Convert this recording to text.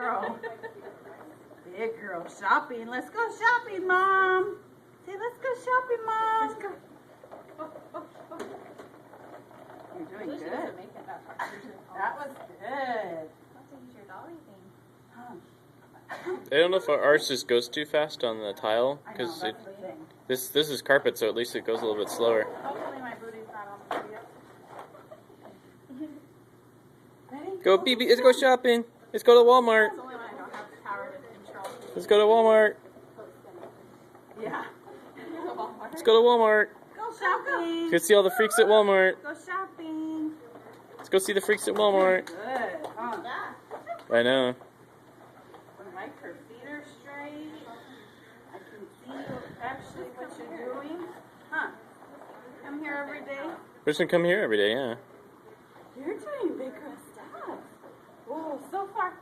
girl. Big girl shopping. Let's go shopping, Mom. Say, let's go shopping, Mom. Let's go. You're doing good. That was good. I don't know if ours just goes too fast on the tile because this is carpet, so at least it goes a little bit slower. Hopefully my booty's not on the video. Ready? Go, BB. Let's go shopping. Let's go to Walmart. That's only when I don't have the power to control. Let's go to Walmart. Yeah. Let's go to Walmart. Go shopping. Let's see all the freaks at Walmart. Go shopping. Let's go see the freaks at Walmart. Good. Huh? I know. Like her feet are straight. I can see actually what you're doing. Huh? Come here every day. We're just gonna come here every day, yeah. You're doing big girl stuff. Whoa, so far.